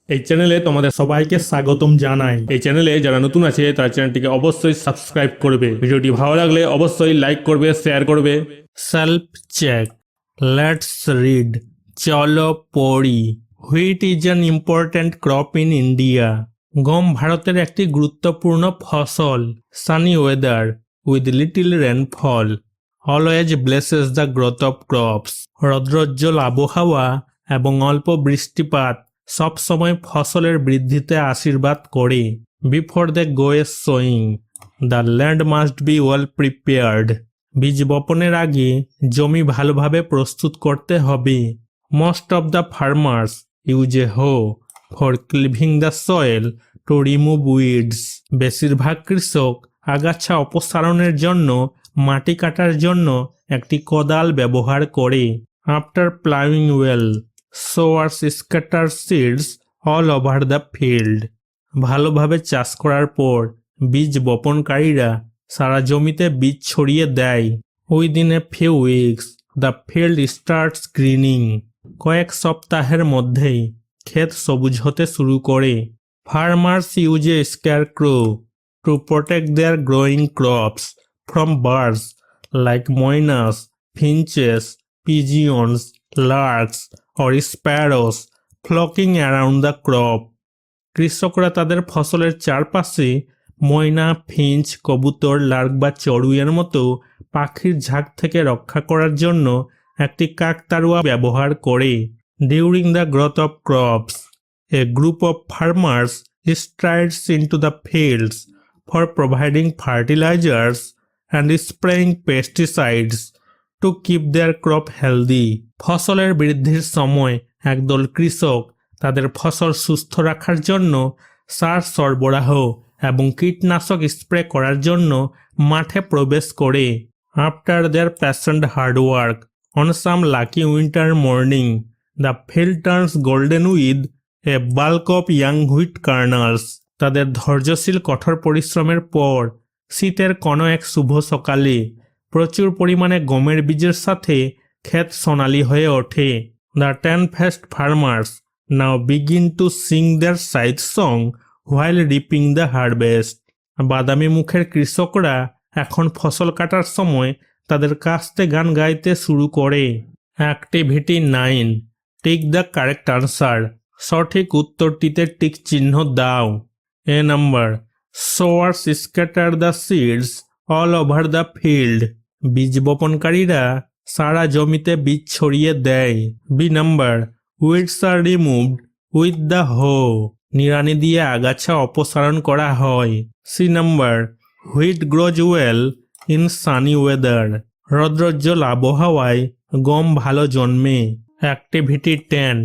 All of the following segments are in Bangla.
এই চ্যানেলে তোমাদের সবাইকে স্বাগতম জানাই। এই চ্যানেলে যারা নতুন আছে তারা চ্যানেলটিকে অবশ্যই সাবস্ক্রাইব করবে। ভিডিওটি ভালো লাগলে অবশ্যই লাইক করবে, শেয়ার করবে। Self check, let's read. চলো পড়ি। Wheat is an important crop in India. গম ভারতের একটি গুরুত্বপূর্ণ ফসল। Sunny weather with little rainfall always blesses the growth of crops. রৌদ্রোজ্জ্বল আবহাওয়া এবং অল্প বৃষ্টিপাত সব সময় ফসলের বৃদ্ধিতে আশীর্বাদ করে। Before the goes sowing the land must be well prepared. বীজ বপনের আগে জমি ভালোভাবে প্রস্তুত করতে হবে। Most of the farmers use a hoe for cleaving the soil to remove weeds. বেশিরভাগ কৃষক আগাছা অপসারণের জন্য মাটি কাটার জন্য একটি কোদাল ব্যবহার করে। After ploughing well swords scatter seeds all over the field. ভালোভাবে চাষ করার পর বীজ বপনকারীরা সারা জমিতে বীজ ছড়িয়ে দেয়। Within a few weeks the field starts greening. কয়েক সপ্তাহের মধ্যেই ক্ষেত সবুজ হতে শুরু করে। Farmers use a scarecrow to protect their growing crops from birds like mynas, finches, pigeons, larks or sparrows flocking around the crop. কৃষকরা তাদের ফসলের চারপাশে ময়না, ফিঞ্চ, কবুতর, লার্ক বা চড়ুইয়ের মতো পাখির ঝাঁক থেকে রক্ষা করার জন্য একটি কাকতাড়ুয়া ব্যবহার করে। During the growth of crops A group of farmers strides into the fields for providing fertilizers and spraying pesticides to keep their crop healthy. ফসলের বৃদ্ধির সময় একদল কৃষক তাদের ফসল সুস্থ রাখার জন্য সার সরবরাহ এবং কীটনাশক স্প্রে করার জন্য মাঠে প্রবেশ করে। After their patient hard work on some lucky winter morning the field turns golden with a bulk of young wheat kernels. তাদের ধৈর্যশীল কঠোর পরিশ্রমের পর শীতের কোনো এক শুভ সকালে প্রচুর পরিমাণে গমের বীজের সাথে ক্ষেত সোনালি হয়ে ওঠে। The tan-faced farmers now begin to sing their side song while reaping the harvest. বাদামি মুখের কৃষকরা এখন ফসল কাটার সময় তাদের কাস্তে গান গাইতে শুরু করে। Activity 9, tick the correct answer. সঠিক উত্তরটিতে টিক চিহ্ন দাও। A number, sowers scatter the seeds all over the field. বীজ বপনকারীরা সারা জমিতে বীজ ছড়িয়ে দেয়। B number, weeds are removed with the hoe. নিড়ানি দিয়ে আগাছা অপসারণ করা হয়। C number, wheat grows well in sunny weather. রৌদ্রোজ্জ্বল আবহাওয়ায় গম ভালো জন্মে। Activity 10,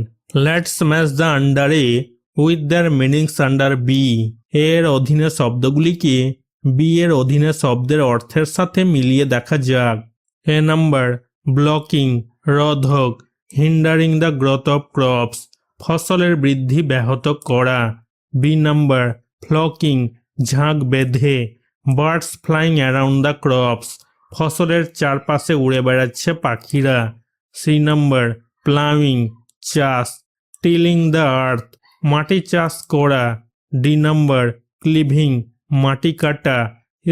let's match the under A with their meanings under B. এর অধীনে শব্দগুলিকে বি এর অধীনে শব্দের অর্থের সাথে মিলিয়ে দেখা যাক। এ নাম্বার, ব্লকিং রোধক, hindering the growth of crops ফসলের বৃদ্ধি ব্যাহত করা। বি নাম্বার, ফ্লকিং ঝাঁক বেঁধে, birds flying around the crops ফসলের চারপাশে উড়ে বেড়াচ্ছে পাখিরা। সি নাম্বার, প্লাউইং চাষ, টিলিং দ্য আর্থ মাটি চাষ করা। ডি নাম্বার, ক্লিভিং মাটি কাটা,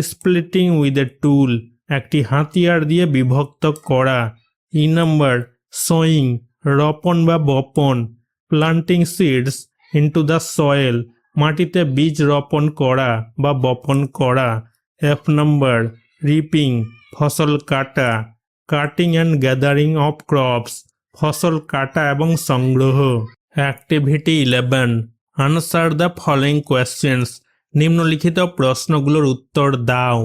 স্প্লিটিং উইথ এ টুল একটি হাতিয়ার দিয়ে বিভক্ত করা। ই নাম্বার, সোয়িং রোপণ বা বপন, planting seeds into the soil মাটিতে বীজ রোপণ করা বা বপন করা। এফ নাম্বার, রিপিং ফসল কাটা, cutting and gathering of crops ফসল কাটা এবং সংগ্রহ। Activity 11, answer the following questions. নিম্নলিখিত প্রশ্নগুলোর উত্তর দাও।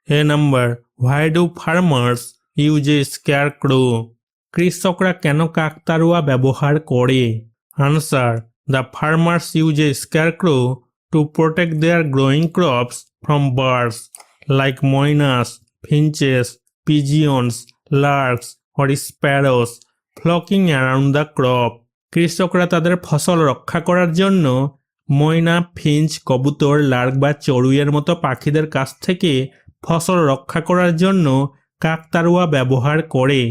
A number, why do farmers use a scarecrow. কৃষকরা কেন কাকতাড়ুয়া ব্যবহার করে? Answer, the farmers use a scarecrow to protect their growing crops from birds like mynas, finches, pigeons, larks or sparrows flocking around the crop. কৃষকরা তাদের ফসল রক্ষা করার জন্য ময়না, ফিঞ্চ, কবুতর, লার্ক বা চড়ুইয়ের মতো পাখিদের কাছ থেকে ফসল রক্ষা করার জন্য কাকতাড়ুয়া ব্যবহার করে।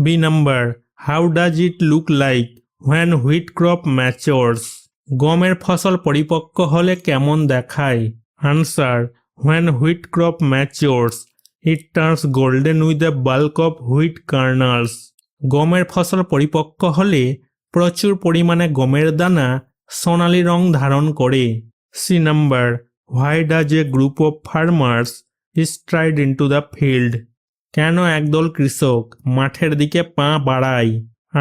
B number, how does it look like when wheat crop matures. গমের ফসল পরিপক্ক হলে কেমন দেখায়? আনসার, when wheat crop matures it turns golden with a bulk of wheat kernels. গমের ফসল পরিপক্ক হলে প্রচুর পরিমাণে গমের দানা সোনালী রং ধারণ করে। C number, why does a group of farmers stride into the field? কেন একদল কৃষক মাঠের দিকে পা বাড়ায়?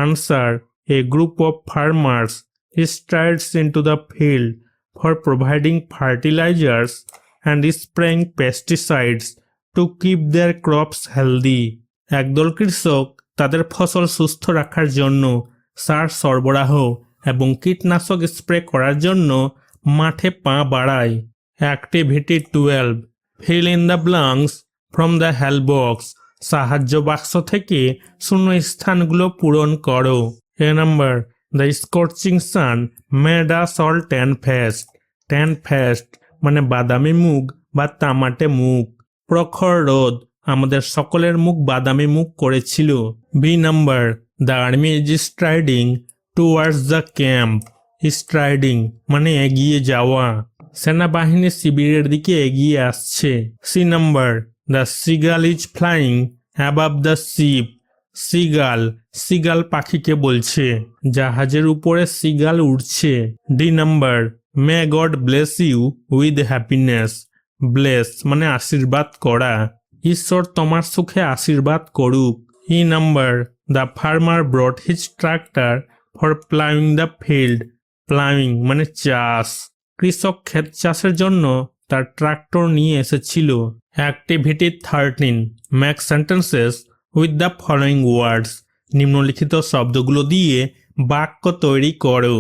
Answer, a group of farmers strides into the field for providing fertilizers and spraying pesticides to keep their crops healthy. একদল কৃষক তাদের ফসল সুস্থ রাখার জন্য সার সরবরাহ এবং কীটনাশক স্প্রে করার জন্য মাঠে পা বাড়ায়। Activity 12, fill in the blanks from the help box. সাহায্য বাক্স থেকে শূন্য স্থানগুলো পূরণ করো। A number, the scorching sun made us all tan faced. Tan faced মানে বাদামি মুখ বা তামাটে মুখ। প্রখর রোদ আমাদের সকলের মুখ বাদামি মুখ করেছিল। B number, the army is striding towards the camp. Striding মানে এগিয়ে যাওয়া, সেনাবাহিনী শিবিরের দিকে এগিয়ে আসছে। C number, the seagull is flying above the ship. Seagull, seagull পাখিকে বলছে, জাহাজের উপরে সিগাল উড়ছে। D number, may God bless you with happiness. Bless মানে আশীর্বাদ করা, ঈশ্বর তোমার সুখে আশীর্বাদ করুক। E number, the farmer brought his tractor for ploughing the field. Ploughing মানে চাষ, কৃষক ক্ষেত চাষের জন্য তার ট্রাক্টর নিয়ে এসেছিল। Activity 13, make sentences with the following words. নিম্নলিখিত শব্দগুলো দিয়ে বাক্য তৈরি করো।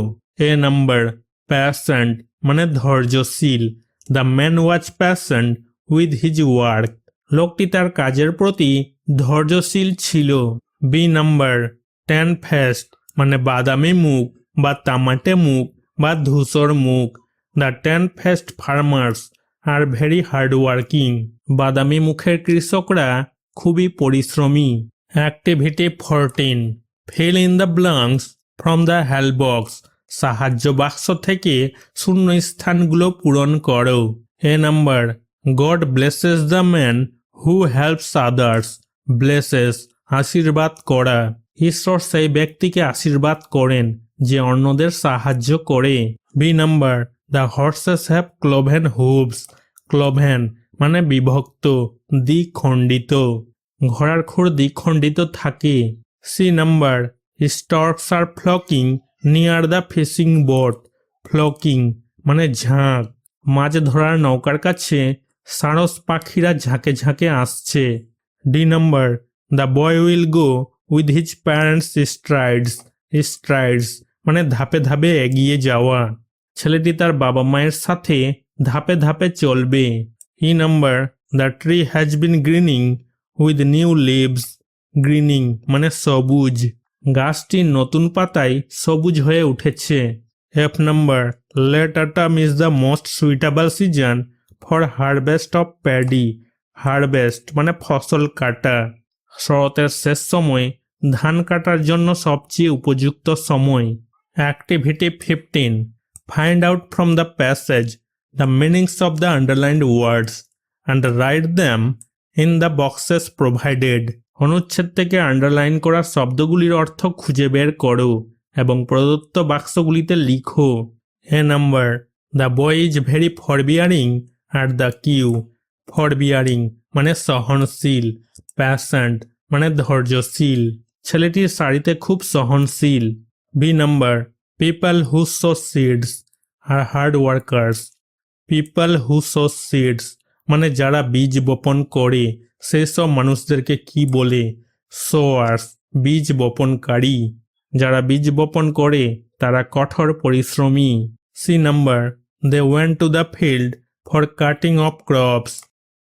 এ নাম্বার, প্যাশেন্ট মানে ধৈর্যশীল। The man was patient with his work. লোকটি তার কাজের প্রতি ধৈর্যশীল ছিল। বি নাম্বার, ট্যান ফেস্ট মানে বাদামি মুখ বা তামাটে মুখ বা ধূসর মুখ। The tan faced farmers are very hard working. বাদামি মুখের কৃষকরা খুবই পরিশ্রমী। Activity 14, fill in the blanks from the help box. সাহায্য বাক্স থেকে শূন্য স্থানগুলো পূরণ করো। A number, God blesses the man who helps others. Blesses আশীর্বাদ করা, ঈশ্বর সেই ব্যক্তিকে আশীর্বাদ করেন যে অন্যদের সাহায্য করে। B number, the horses have cloven hooves. Cloven মানে বিভক্ত, দ্বিখণ্ডিত, ঘোড়ার খুর দ্বিখণ্ডিত থাকে। C number, storks are flocking near the fishing boat. Flocking মানে ঝাঁক, মাছ ধরার নৌকার কাছে সারস পাখিরা ঝাঁকে ঝাঁকে আসছে। D number, the boy will go with his parents strides. Strides মানে ধাপে ধাপে এগিয়ে যাওয়া, ছেলেটি তার বাবা মায়ের সাথে ধাপে ধাপে চলবে। E number, the tree has been greening with new leaves. Greening মানে সবুজ, গাছটি নতুন পাতায় সবুজ হয়ে উঠেছে। F number, late autumn is the most suitable season for harvest of paddy. Harvest মানে ফসল কাটা, শরতের শেষ সময় ধান কাটার জন্য সবচেয়ে উপযুক্ত সময়। Activity 15, find out from the passage the meanings of the underlined words and right them in the boxes provided. অনুচ্ছেদ থেকে আন্ডারলাইন করা শব্দগুলির অর্থ খুঁজে বের করো এবং প্রদত্ত বাক্সগুলিতে লিখো। A number, the boy is very forbearing at the queue. Forbearing মানে সহনশীল, প্যাশেন্ট মানে ধৈর্যশীল, ছেলেটির সারিতে খুব সহনশীল। B number, people who sow seeds are hard workers. People who sow seeds মানে যারা বীজ বপন করে, সেই সব মানুষদেরকে কি বলে? সোয়ার্স, বীজ বপনকারী। যারা বীজ বপন করে তারা কঠোর পরিশ্রমী। C number, they went to the field for cutting of crops.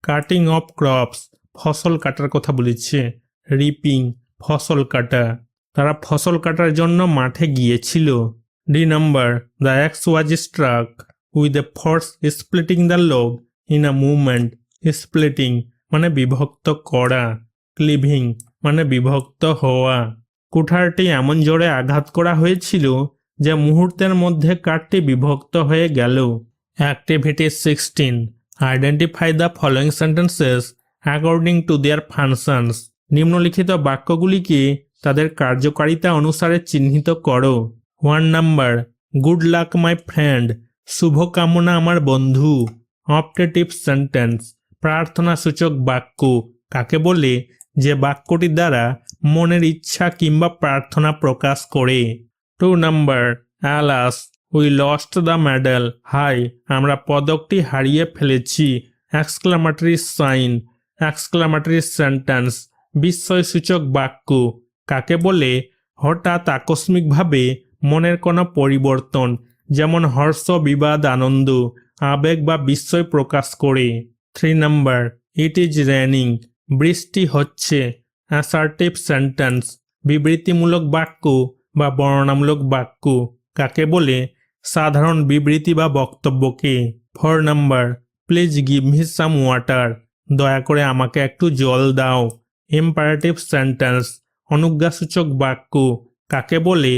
Cutting of crops ফসল কাটার কথা বলেছে। রিপিং ফসল কাটা, তারা ফসল কাটার জন্য মাঠে গিয়েছিল। D number, the axe was struck with a force splitting the log in a movement. Splitting মানে বিভক্ত করা, ক্লিভিং মানে বিভক্ত হওয়া। কুঠারটি এমন জোরে আঘাত করা হয়েছিল যে মুহূর্তের মধ্যে কার্ডটি বিভক্ত হয়ে গেল। Activity 16, identify the following sentences according to their functions. নিম্নলিখিত বাক্যগুলিকে তাদের কার্যকারিতা অনুসারে চিহ্নিত করো। 1 number, good luck my friend, শুভকামনা আমার বন্ধু। অপটেটিভ সেন্টেন্স, প্রার্থনাসূচক বাক্য কাকে বলে? যে বাক্যটি দ্বারা মনের ইচ্ছা কিংবা প্রার্থনা প্রকাশ করে। 2 number, alas we lost the medal, হাই আমরা পদকটি হারিয়ে ফেলেছি। এক্সক্লামেটরি সাইন, এক্সক্লামেটরি সেন্টেন্স, বিস্ময়সূচক বাক্য কাকে বলে? হঠাৎ আকস্মিকভাবে মনের কোনো পরিবর্তন, যেমন হর্ষ, বিবাদ, আনন্দ, আবেগ বা বিস্ময় প্রকাশ করে। 3 নাম্বার, ইট ইজ রেনিং, বৃষ্টি হচ্ছে। অ্যাসার্টিভ সেন্টেন্স, বিবৃতিমূলক বাক্য বা বর্ণনামূলক বাক্য কাকে বলে? সাধারণ বিবৃতি বা বক্তব্যকে। 4 number, please give me some water, দয়া করে আমাকে একটু জল দাও। ইম্পারেটিভ সেন্টেন্স, অনুজ্ঞাসূচক বাক্য কাকে বলে?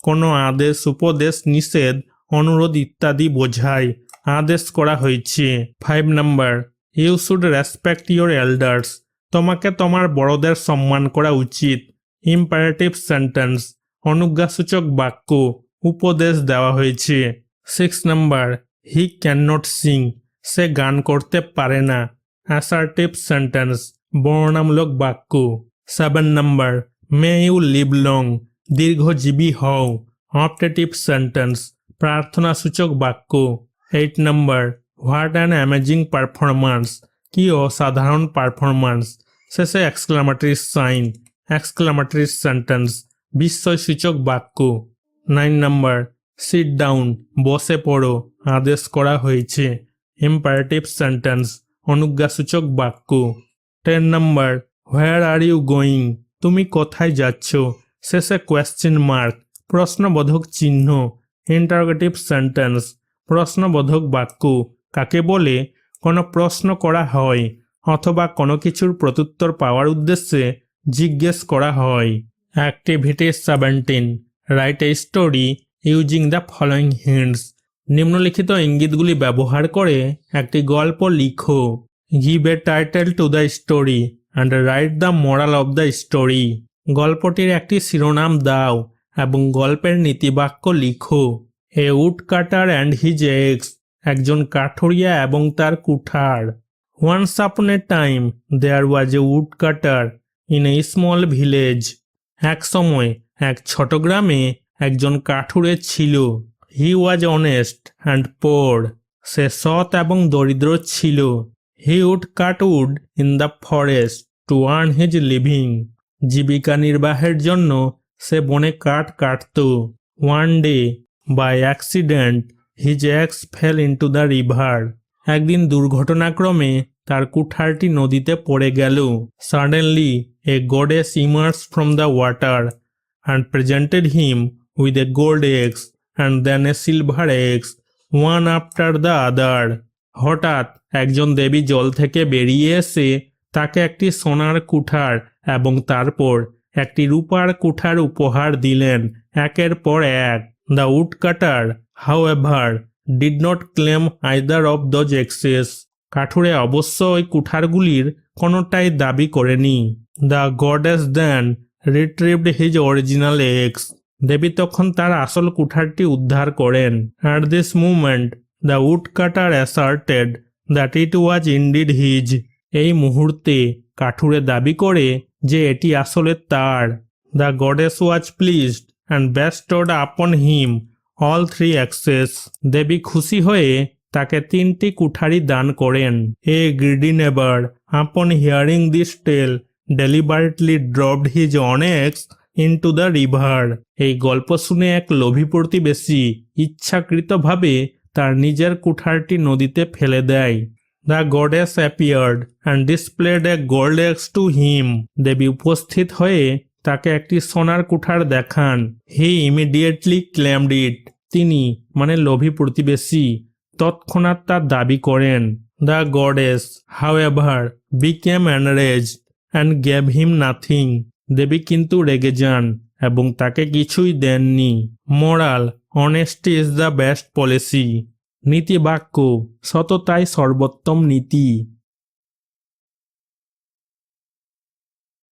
কোনো আদেশ, উপদেশ, নিষেধ, অনুরোধ ইত্যাদি বোঝায়। আদেশ করা হয়েছে। 5 number, you should respect your elders, তোমাকে তোমার বড়দের সম্মান করা উচিত। ইম্পারেটিভ সেন্টেন্স, অনুজ্ঞাসূচক বাক্য, উপদেশ দেওয়া হয়েছে। 6 number, he can not sing, সে গান করতে পারে না। অ্যাসার্টিভ সেন্টেন্স, বর্ণনামূলক বাক্য। 7 number, may you live long, দীর্ঘজীবী হও। অপটেটিভ সেন্টেন্স, প্রার্থনাসূচক বাক্য। 8 number, what an amazing performance, কি অসাধারণ পারফরম্যান্স। শেষে এক্সক্লামেটরি সাইন, এক্সক্লামেটরি সেন্টেন্স, বিস্ময়সূচক বাক্য। 9 নাম্বার, সিট ডাউন, বসে পড়ো, আদেশ করা হয়েছে। ইম্পারেটিভ সেন্টেন্স, অনুজ্ঞাসূচক বাক্য। 10 number, where are you going, তুমি কোথায় যাচ্ছ। শেষে কোয়েশ্চেন মার্ক, প্রশ্নবোধক চিহ্ন। ইন্টারোগেটিভ সেন্টেন্স, প্রশ্নবোধক বাক্য কাকে বলে? কোনো প্রশ্ন করা হয় অথবা কোনো কিছুর প্রত্যুত্তর পাওয়ার উদ্দেশ্যে জিজ্ঞেস করা হয়। Activity 17, write a story using the following hints. নিম্নলিখিত ইঙ্গিতগুলি ব্যবহার করে একটি গল্প লিখো। Give a title to the story and write the moral of the story. গল্পটির একটি শিরোনাম দাও এবং গল্পের নীতিবাক্য লিখো। A wood cutter and his axe, একজন কাঠুরিয়া এবং তার কুঠার। Once upon a time there was a wood cutter in a small village, এক সময় এক ছোট গ্রামে একজন কাঠুরে ছিল। হি ওয়াজ অনেস্ট অ্যান্ড পোর, সে সৎ এবং দরিদ্র ছিল। He would cut wood in the forest to earn his living, জীবিকা নির্বাহের জন্য সে বনে কাঠ কাটত। One day by accident his axe fell into the river, একদিন দুর্ঘটনাক্রমে তার কুঠারটি নদীতে পড়ে গেল। Suddenly a goddess emerge from the water and presented him with a gold axe and then a silver axe, one after the other. হঠাৎ একজন দেবী জল থেকে বেরিয়ে এসে তাকে একটি সোনার কুঠার এবং তারপর একটি রূপার কুঠার উপহার দিলেন, একের পর এক। The wood cutter however did not claim either of those axes, কাঠুরে অবশ্য ওই কুঠারগুলির কোনোটাই দাবি করেনি। The goddess then retrieved his original axe, দেবী তখন তার আসল কুঠারটি উদ্ধার করেন। At this movement the wood cutter asserted that it was indeed his, এই মুহূর্তে কাঠুরে দাবি করে যে এটি আসলে তার। The goddess was pleased and bestowed upon him all three axes, দেবী খুশি হয়ে তাকে 3টি কুঠারি দান করেন। এ greedy neighbour upon hearing this tale deliberately dropped his own axe into the river, এই গল্প শুনে এক লোভী প্রতিবেশী ইচ্ছাকৃতভাবে তার নিজের কুঠারটি নদীতে ফেলে দেয়। The goddess appeared and displayed a gold axe to him, দেবী উপস্থিত হয়ে তাকে একটি সোনার কুঠার দেখান। হি ইমিডিয়েটলি ক্লেমড ইট, তিনি মানে লোভী প্রতিবেশী তৎক্ষণাৎ তার দাবি করেন। The goddess however became enraged and gave him nothing, দেবী কিন্তু রেগে যান এবং তাকে কিছুই দেননি। Moral, honesty is the best policy. নীতি বাক্য, সততাই সর্বোত্তম নীতি।